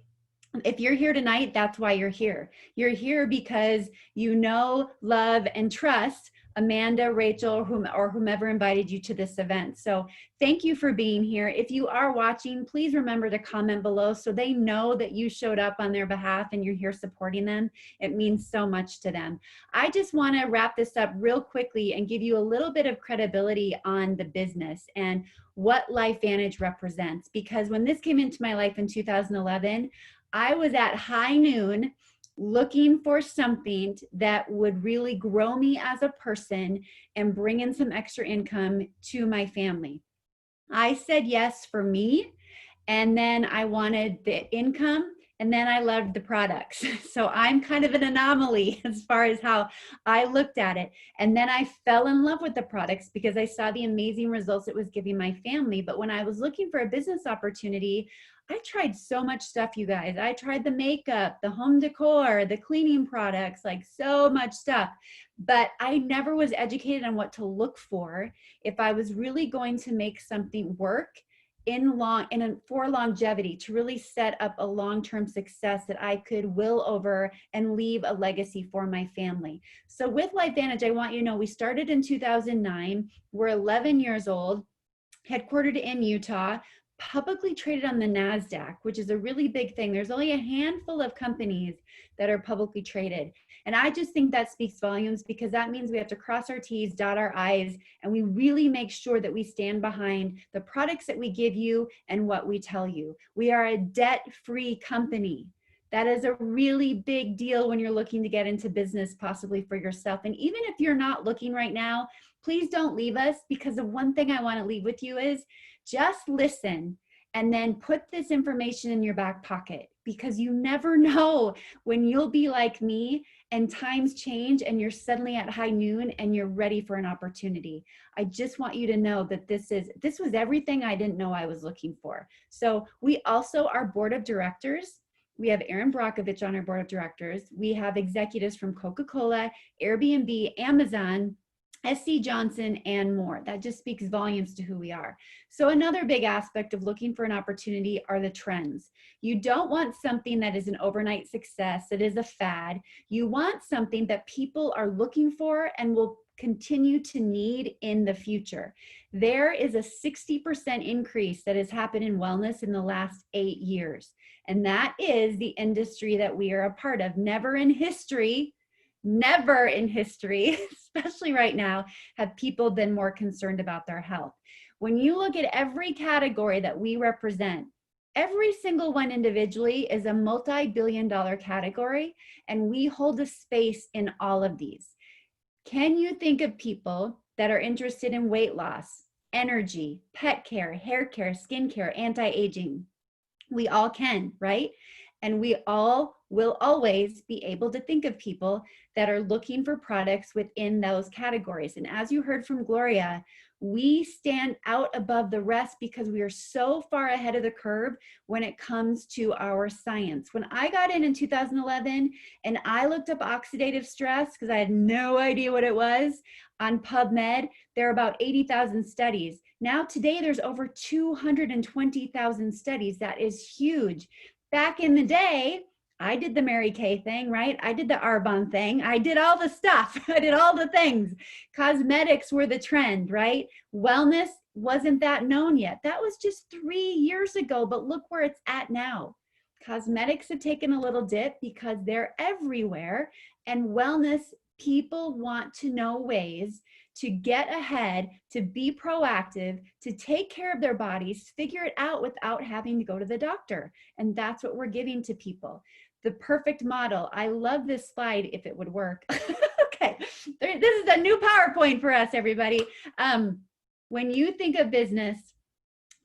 If you're here tonight, that's why you're here. You're here because you know, love, and trust Amanda, Rachel, or whomever invited you to this event. So thank you for being here. If you are watching, please remember to comment below so they know that you showed up on their behalf and you're here supporting them. It means so much to them. I just want to wrap this up real quickly and give you a little bit of credibility on the business and what LifeVantage represents. Because when this came into my life in 2011, I was at high noon looking for something that would really grow me as a person and bring in some extra income to my family. I said yes for me, and then I wanted the income, and then I loved the products. So I'm kind of an anomaly as far as how I looked at it. And then I fell in love with the products because I saw the amazing results it was giving my family. But when I was looking for a business opportunity, I tried so much stuff, you guys. I tried the makeup, the home decor, the cleaning products, like so much stuff. But I never was educated on what to look for if I was really going to make something work for longevity, to really set up a long-term success that I could will over and leave a legacy for my family. So with LifeVantage, I want you to know we started in 2009. We're 11 years old, headquartered in Utah, publicly traded on the NASDAQ, which is a really big thing. There's only a handful of companies that are publicly traded. And I just think that speaks volumes, because that means we have to cross our T's, dot our I's, and we really make sure that we stand behind the products that we give you and what we tell you. We are a debt-free company. That is a really big deal when you're looking to get into business, possibly for yourself. And even if you're not looking right now, please don't leave us, because the one thing I want to leave with you is just listen and then put this information in your back pocket, because you never know when you'll be like me and times change and you're suddenly at high noon and you're ready for an opportunity. I just want you to know that this was everything I didn't know I was looking for. So we also, our board of directors, we have Aaron Brockovich on our board of directors. We have executives from Coca-Cola, Airbnb, Amazon, SC Johnson, and more. That just speaks volumes to who we are. So another big aspect of looking for an opportunity are the trends. You don't want something that is an overnight success, that is a fad. You want something that people are looking for and will continue to need in the future. There is a 60% increase that has happened in wellness in the last 8 years. And that is the industry that we are a part of. Never in history, especially right now, have people been more concerned about their health. When you look at every category that we represent, every single one individually is a multi-billion-dollar category, and we hold a space in all of these. Can you think of people that are interested in weight loss, energy, pet care, hair care, skin care, anti-aging? We all can, right? And we all will always be able to think of people that are looking for products within those categories. And as you heard from Gloria, we stand out above the rest because we are so far ahead of the curve when it comes to our science. When I got in 2011 and I looked up oxidative stress, because I had no idea what it was, on PubMed, there are about 80,000 studies. Now today there's over 220,000 studies. That is huge. Back in the day, I did the Mary Kay thing, right? I did the Arbonne thing. I did all the stuff. I did all the things. Cosmetics were the trend, right? Wellness wasn't that known yet. That was just 3 years ago, but look where it's at now. Cosmetics have taken a little dip because they're everywhere, and wellness, people want to know ways to get ahead, to be proactive, to take care of their bodies, figure it out without having to go to the doctor. And that's what we're giving to people. The perfect model. I love this slide if it would work. Okay, this is a new PowerPoint for us, everybody. When you think of business,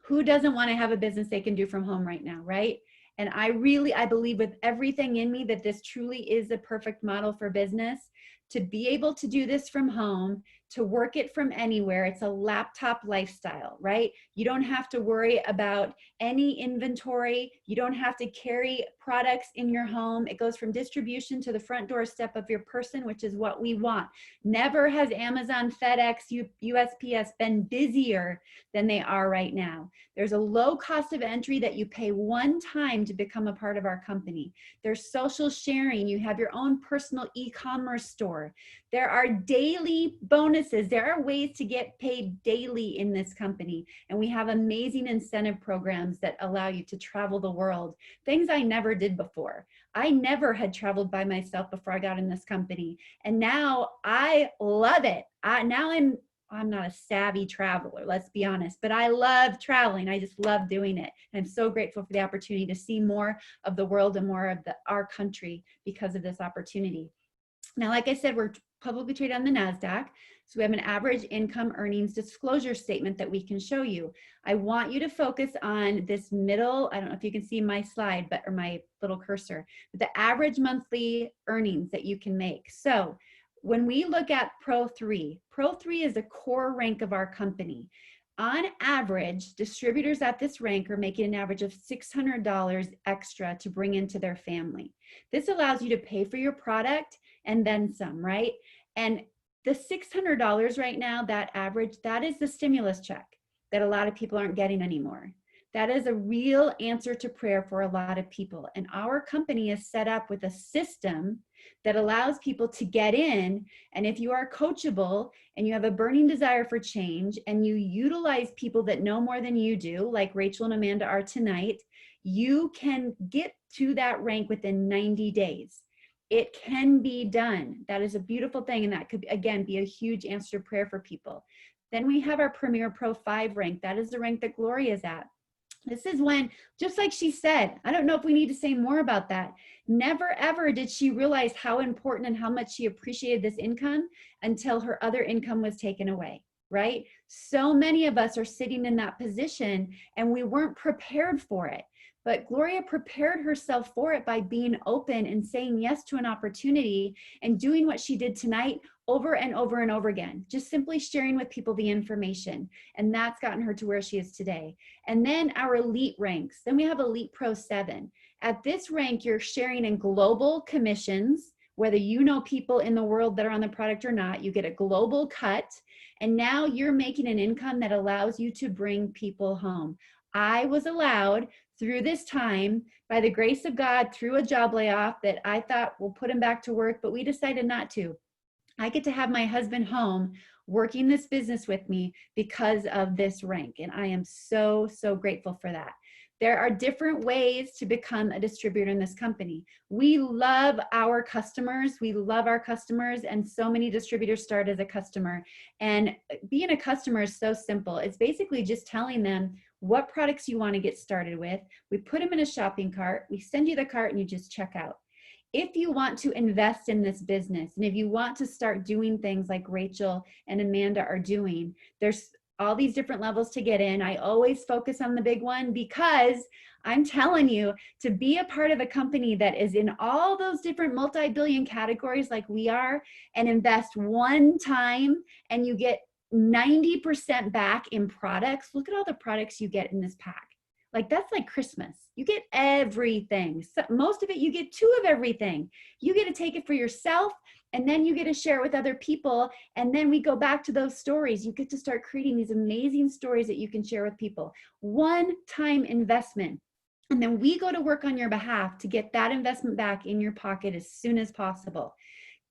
who doesn't want to have a business they can do from home right now, right? And I believe with everything in me that this truly is a perfect model for business. To be able to do this from home, to work it from anywhere. It's a laptop lifestyle, right? You don't have to worry about any inventory. You don't have to carry products in your home. It goes from distribution to the front doorstep of your person, which is what we want. Never has Amazon, FedEx, USPS been busier than they are right now. There's a low cost of entry that you pay one time to become a part of our company. There's social sharing. You have your own personal e-commerce store. There are daily bonuses. There are ways to get paid daily in this company. And we have amazing incentive programs that allow you to travel the world. Things I never did before. I never had traveled by myself before I got in this company. And now I love it. Now I'm not a savvy traveler, let's be honest, but I love traveling. I just love doing it. And I'm so grateful for the opportunity to see more of the world and more of our country because of this opportunity. Now, like I said, we're publicly traded on the NASDAQ. So we have an average income earnings disclosure statement that we can show you. I want you to focus on this middle, I don't know if you can see my slide, or my little cursor, but the average monthly earnings that you can make. So when we look at Pro 3 is the core rank of our company. On average, distributors at this rank are making an average of $600 extra to bring into their family. This allows you to pay for your product and then some, right? And the $600 right now, that average, that is the stimulus check that a lot of people aren't getting anymore. That is a real answer to prayer for a lot of people. And our company is set up with a system that allows people to get in. And if you are coachable and you have a burning desire for change and you utilize people that know more than you do, like Rachel and Amanda are tonight, you can get to that rank within 90 days. It can be done. That is a beautiful thing. And that could, again, be a huge answer to prayer for people. Then we have our Premier Pro 5 rank. That is the rank that Gloria is at. This is when, just like she said, I don't know if we need to say more about that. Never ever did she realize how important and how much she appreciated this income until her other income was taken away, right? So many of us are sitting in that position and we weren't prepared for it. But Gloria prepared herself for it by being open and saying yes to an opportunity and doing what she did tonight over and over and over again, just simply sharing with people the information. And that's gotten her to where she is today. And then our elite ranks. Then we have Elite Pro 7. At this rank, you're sharing in global commissions, whether you know people in the world that are on the product or not, you get a global cut. And now you're making an income that allows you to bring people home. I was allowed through this time, by the grace of God, through a job layoff that I thought will put him back to work, but we decided not to. I get to have my husband home working this business with me because of this rank. And I am so, so grateful for that. There are different ways to become a distributor in this company. We love our customers. We love our customers, and so many distributors start as a customer. And being a customer is so simple. It's basically just telling them what products you want to get started with. We put them in a shopping cart. We send you the cart and you just check out. If you want to invest in this business, and if you want to start doing things like Rachel and Amanda are doing, there's all these different levels to get in. I always focus on the big one because I'm telling you, to be a part of a company that is in all those different multi-billion categories like we are, and invest one time and you get 90% back in products. Look at all the products you get in this pack. Like, that's like Christmas. You get everything. So most of it, you get 2 of everything. You get to take it for yourself, and then you get to share it with other people. And then we go back to those stories. You get to start creating these amazing stories that you can share with people. One-time investment. And then we go to work on your behalf to get that investment back in your pocket as soon as possible.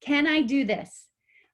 Can I do this?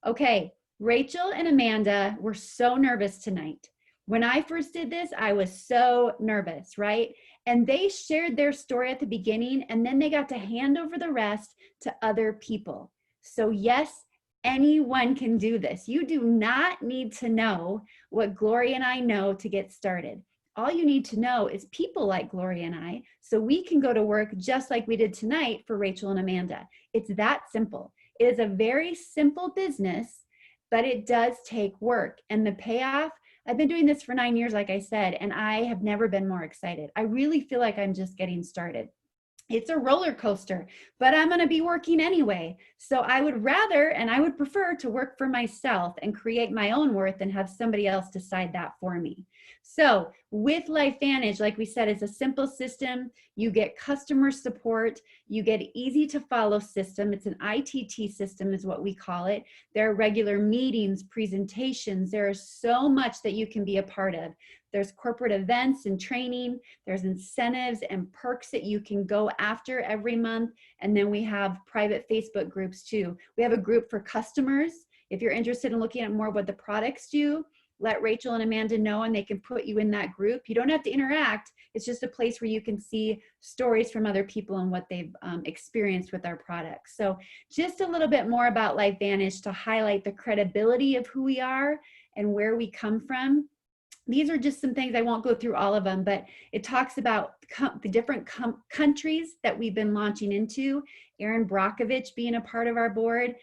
Okay, Rachel and Amanda were so nervous tonight. When I first did this, I was so nervous, right? And they shared their story at the beginning, and then they got to hand over the rest to other people. So yes, anyone can do this. You do not need to know what Gloria and I know to get started. All you need to know is people like Gloria and I, so we can go to work just like we did tonight for Rachel and Amanda. It's that simple. It is a very simple business, but it does take work. And the payoff, I've been doing this for 9 years, like I said, and I have never been more excited. I really feel like I'm just getting started. It's a roller coaster, but I'm going to be working anyway. So I would rather, and I would prefer to work for myself and create my own worth and have somebody else decide that for me. So with LifeVantage, like we said, it's a simple system. You get customer support. You get easy to follow system. It's an ITT system is what we call it. There are regular meetings, presentations. There is so much that you can be a part of. There's corporate events and training. There's incentives and perks that you can go after every month. And then we have private Facebook groups too. We have a group for customers. If you're interested in looking at more of what the products do, let Rachel and Amanda know and they can put you in that group. You don't have to interact. It's just a place where you can see stories from other people and what they've experienced with our products. So just a little bit more about LifeVantage to highlight the credibility of who we are and where we come from. These are just some things, I won't go through all of them, but it talks about the different countries that we've been launching into. Erin Brockovich being a part of our board.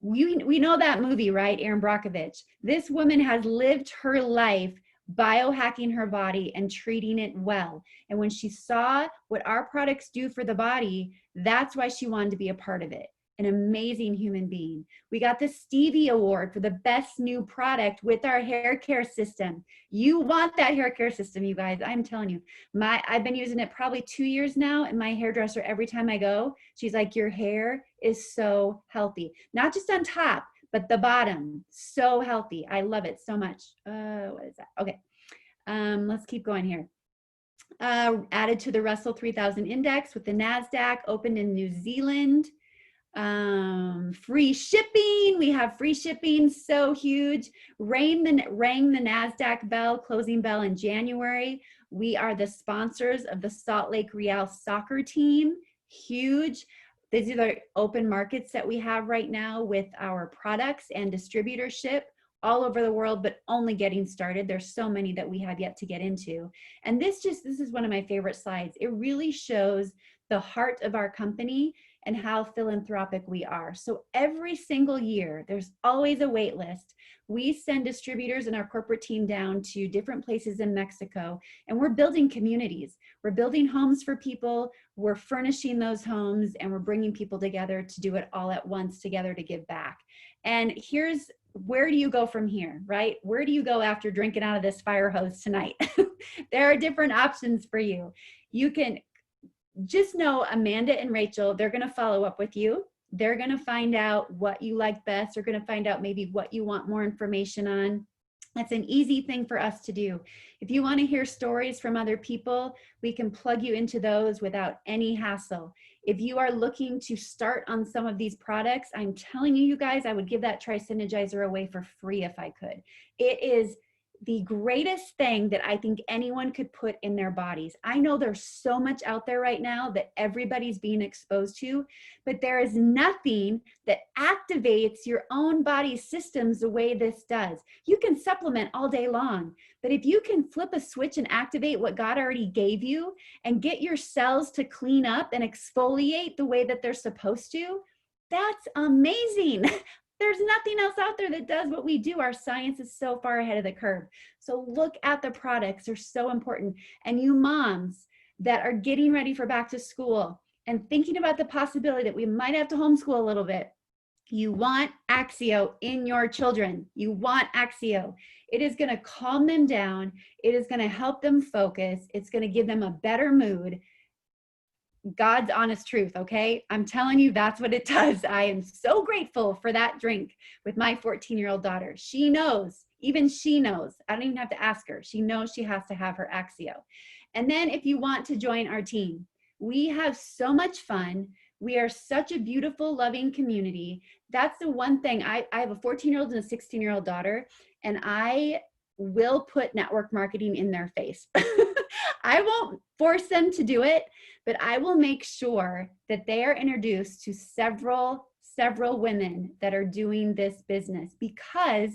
We know that movie, right? Erin Brockovich. This woman has lived her life biohacking her body and treating it well. And when she saw what our products do for the body, that's why she wanted to be a part of it. An amazing human being. We got the Stevie Award for the best new product with our hair care system. You want that hair care system, you guys. I'm telling you. I've been using it probably 2 years now, and my hairdresser, every time I go, she's like, your hair is so healthy. Not just on top, but the bottom. So healthy. I love it so much. What is that? Okay. Let's keep going here. Added to the Russell 3000 index with the NASDAQ, opened in New Zealand. Free shipping. We have free shipping, so huge. Rang the NASDAQ bell, closing bell in January. We are the sponsors of the Salt Lake Real soccer team. Huge. These are the open markets that we have right now with our products and distributorship all over the world, but only getting started. There's so many that we have yet to get into. And this is one of my favorite slides. It really shows the heart of our company and how philanthropic we are. So every single year, there's always a wait list. We send distributors and our corporate team down to different places in Mexico, and we're building communities. We're building homes for people, we're furnishing those homes, and we're bringing people together to do it all at once together to give back. And here's, where do you go from here, right? Where do you go after drinking out of this fire hose tonight? There are different options for you. You can just know Amanda and Rachel, they're going to follow up with you. They're going to find out what you like best. They're going to find out maybe what you want more information on. That's an easy thing for us to do. If you want to hear stories from other people, we can plug you into those without any hassle. If you are looking to start on some of these products, I'm telling you, you guys, I would give that Tri-Synergizer away for free if I could. It is the greatest thing that I think anyone could put in their bodies. I know there's so much out there right now that everybody's being exposed to, but there is nothing that activates your own body's systems the way this does. You can supplement all day long, but if you can flip a switch and activate what God already gave you and get your cells to clean up and exfoliate the way that they're supposed to, that's amazing. There's nothing else out there that does what we do. Our science is so far ahead of the curve. So look at the products. They're so important. And you moms that are getting ready for back to school and thinking about the possibility that we might have to homeschool a little bit, you want Axio in your children. You want Axio. It is going to calm them down. It is going to help them focus. It's going to give them a better mood. God's honest truth, okay? I'm telling you, that's what it does. I am so grateful for that drink with my 14-year-old daughter. She knows, even she knows. I don't even have to ask her. She knows she has to have her Axio. And then if you want to join our team, we have so much fun. We are such a beautiful, loving community. That's the one thing. I have a 14-year-old and a 16-year-old daughter, and I will put network marketing in their face. I won't force them to do it, but I will make sure that they are introduced to several women that are doing this business, because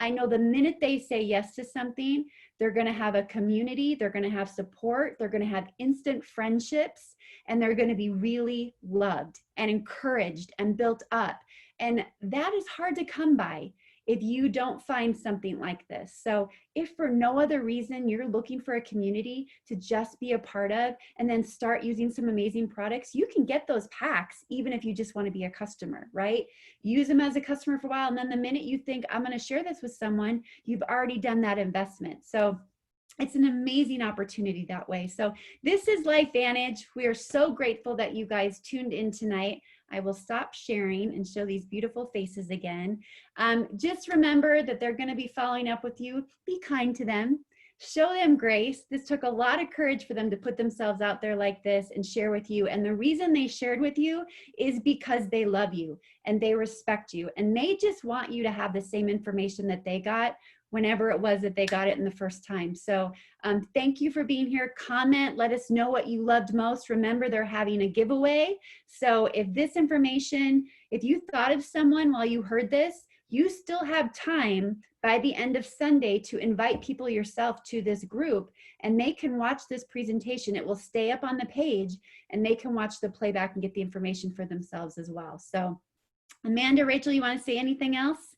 I know the minute they say yes to something, they're going to have a community, they're going to have support, they're going to have instant friendships, and they're going to be really loved and encouraged and built up. And that is hard to come by. if you don't find something like this. So if for no other reason you're looking for a community to just be a part of and then start using some amazing products, you can get those packs even if you just want to be a customer, right? Use them as a customer for a while, and then the minute you think, I'm going to share this with someone, you've already done that investment. So it's an amazing opportunity that way. So this is LifeVantage. We are so grateful that you guys tuned in tonight. I will stop sharing and show these beautiful faces again. Just remember that they're going to be following up with you. Be kind to them. Show them grace. This took a lot of courage for them to put themselves out there like this and share with you. And the reason they shared with you is because they love you and they respect you. And they just want you to have the same information that they got whenever it was that they got it in the first time. So thank you for being here. Comment, let us know what you loved most. Remember, they're having a giveaway. So if this information, if you thought of someone while you heard this, you still have time by the end of Sunday to invite people yourself to this group, and they can watch this presentation. It will stay up on the page and they can watch the playback and get the information for themselves as well. So Amanda, Rachel, you want to say anything else?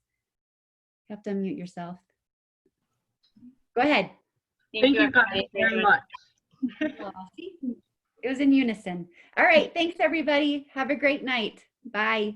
You have to unmute yourself. Go ahead. Thank you guys very much. It was in unison. All right. Thanks, everybody. Have a great night. Bye.